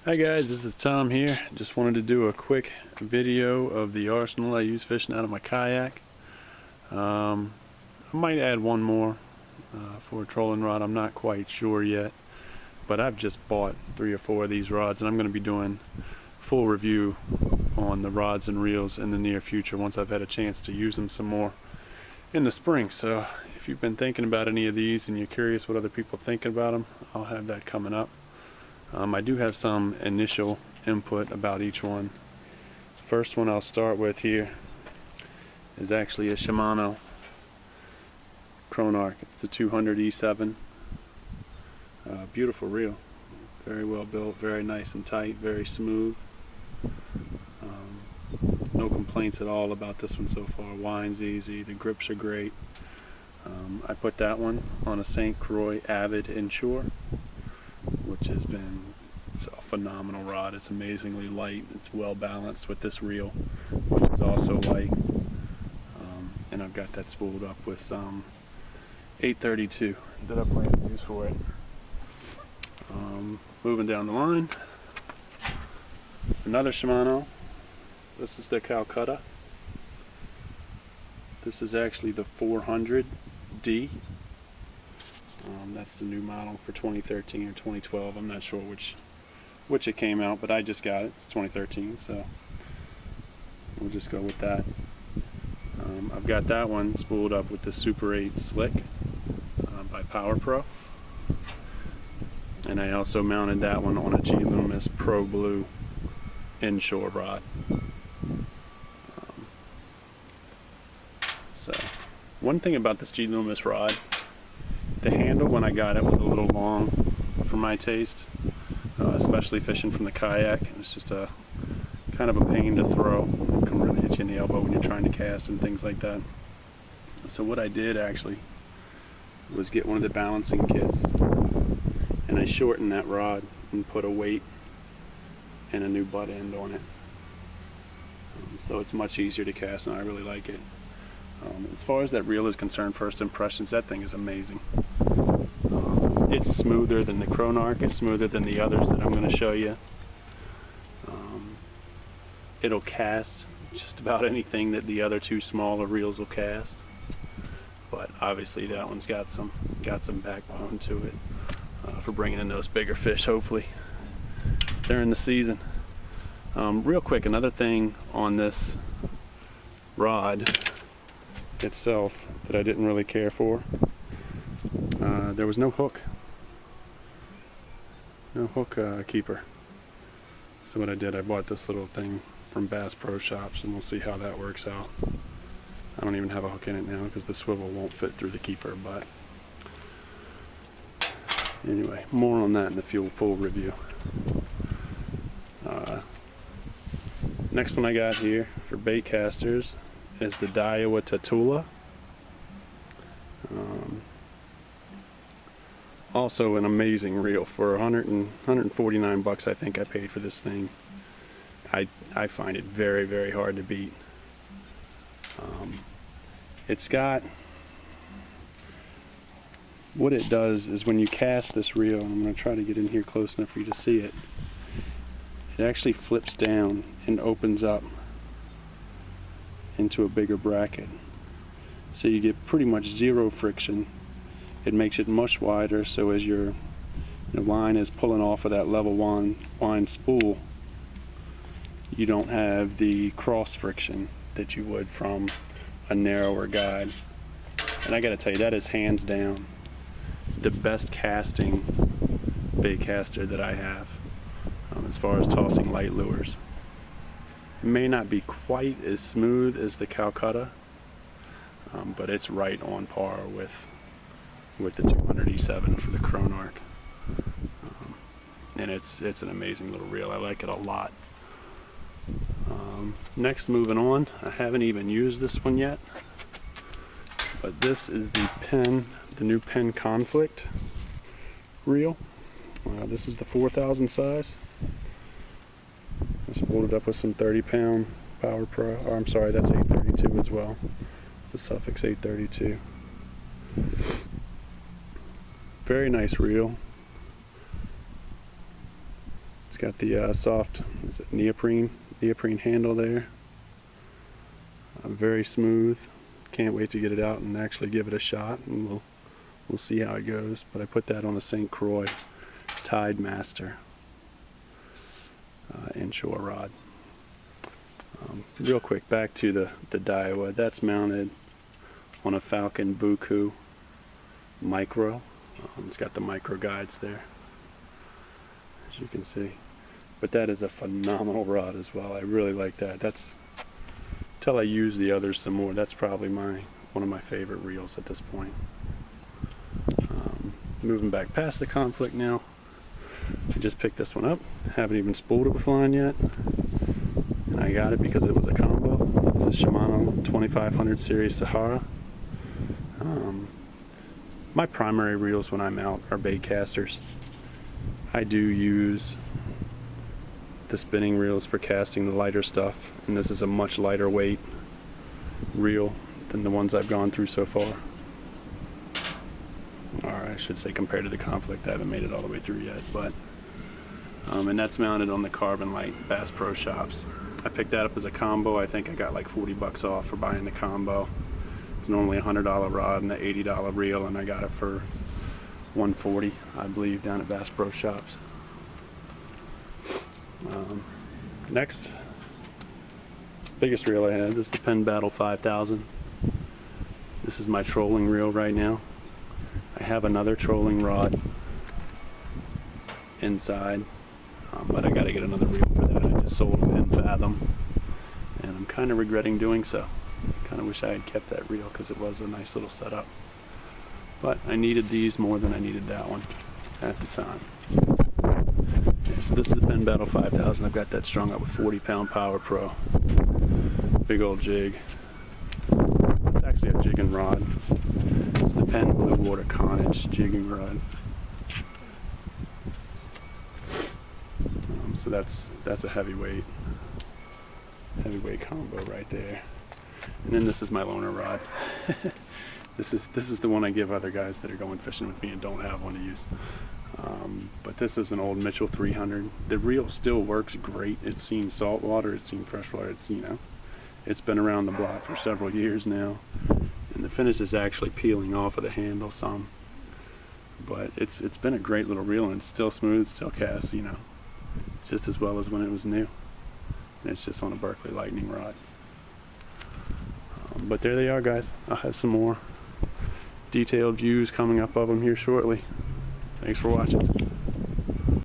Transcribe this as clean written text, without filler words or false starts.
Hi guys, this is Tom here. Just wanted to do a quick video of the arsenal I use fishing out of my kayak. I might add one more for a trolling rod. I'm not quite sure yet, but I've just bought 3 or 4 of these rods, and I'm going to be doing full review on the rods and reels in the near future once I've had a chance to use them some more in the spring. So if you've been thinking about any of these and you're curious what other people are thinking about them, I'll have that coming up. I do have some initial input about each one. First one I'll start with here is actually a Shimano Chronarch. It's the 200 E7. Beautiful reel, very well built, very nice and tight, very smooth. No complaints at all about this one so far. Wine's easy, the grips are great. I put that one on a St. Croix Avid inshore, which has been a phenomenal rod. It's amazingly light. It's well balanced with this reel, which is also light. And I've got that spooled up with some 832 that I plan to use for it. Moving down the line, another Shimano. This is the Calcutta. This is actually the 400D. That's the new model for 2013 or 2012. I'm not sure which it came out, but I just got it. It's 2013, so we'll just go with that. I've got that one spooled up with the Super 8 Slick by Power Pro, and I also mounted that one on a G Loomis Pro Blue inshore rod. So one thing about this G Loomis rod, the handle when I got it was a little long for my taste, especially fishing from the kayak. It's just a kind of a pain to throw. It can really hit you in the elbow when you're trying to cast and things like that. So what I did actually was get one of the balancing kits, and I shortened that rod and put a weight and a new butt end on it. So it's much easier to cast, and I really like it. As far as that reel is concerned, first impressions, that thing is amazing. It's smoother than the Chronarch. It's smoother than the others that I'm going to show you. It'll cast just about anything that the other 2 smaller reels will cast, but obviously that one's got some backbone to it for bringing in those bigger fish, hopefully during the season. Real quick, another thing on this rod itself that I didn't really care for, there was no hook keeper. So what I did, I bought this little thing from Bass Pro Shops, and we'll see how that works out. I don't even have a hook in it now because the swivel won't fit through the keeper, but anyway, more on that in the full review. Next one I got here for bait casters is the Daiwa Tatula. Also an amazing reel. For 149 bucks I think I paid for this thing. I find it very, very hard to beat. It's got, what it does is when you cast this reel, and I'm going to try to get in here close enough for you to see it, it actually flips down and opens up into a bigger bracket. So you get pretty much zero friction. It makes it much wider, so as your line is pulling off of that level wind spool, you don't have the cross friction that you would from a narrower guide. And I gotta tell you, that is hands down the best casting bait caster that I have as far as tossing light lures. It may not be quite as smooth as the Calcutta, but it's right on par with the 200 E7 for the Chronarch. And it's an amazing little reel. I like it a lot. Next, moving on, I haven't even used this one yet, but this is the new Penn Conflict reel. This is the 4,000 size. I spooled it up with some 30-pound Power Pro. Oh, I'm sorry, that's 832 as well. The Suffix 832. Very nice reel. It's It's got the soft, is it neoprene handle there. Very smooth. Can't wait to get it out and actually give it a shot, and we'll see how it goes. But I put that on a St. Croix Tide Master inshore rod. Real quick, back to the Daiwa. That's mounted on a Falcon Buku Micro. It's got the micro guides there, as you can see. But that is a phenomenal rod as well. I really like that. That's, till I use the others some more, that's probably one of my favorite reels at this point. Moving back past the conflict now. I just picked this one up. Haven't even spooled it with line yet. And I got it because it was a combo. It's a Shimano 2500 series Sahara. My primary reels when I'm out are bait casters. I do use the spinning reels for casting the lighter stuff, and this is a much lighter weight reel than the ones I've gone through so far. Or I should say compared to the conflict. I haven't made it all the way through yet, but and that's mounted on the Carbon Light Bass Pro Shops. I picked that up as a combo. I think I got like 40 bucks off for buying the combo. It's normally a $100 rod and an $80 reel, and I got it for $140, I believe, down at Bass Pro Shops. Next, biggest reel I have is the Penn Battle 5000. This is my trolling reel right now. I have another trolling rod inside, but I gotta get another reel for that. I just sold a Penn Fathom, and I'm kind of regretting doing so. Kind of wish I had kept that reel because it was a nice little setup. But I needed these more than I needed that one at the time. Okay, so this is the Penn Battle 5000. I've got that strung up with 40-pound Power Pro. Big old jig. It's actually a jigging rod. It's the Penn Blue Water Carnage jigging rod. So that's a heavyweight combo right there. And then this is my loner rod. This is the one I give other guys that are going fishing with me and don't have one to use. But this is an old Mitchell 300. The reel still works great. It's seen saltwater, it's seen freshwater. It's been around the block for several years now, and the finish is actually peeling off of the handle some. But it's been a great little reel, and it's still smooth, still casts, just as well as when it was new. And it's just on a Berkeley Lightning rod. But there they are, guys. I'll have some more detailed views coming up of them here shortly. Thanks for watching.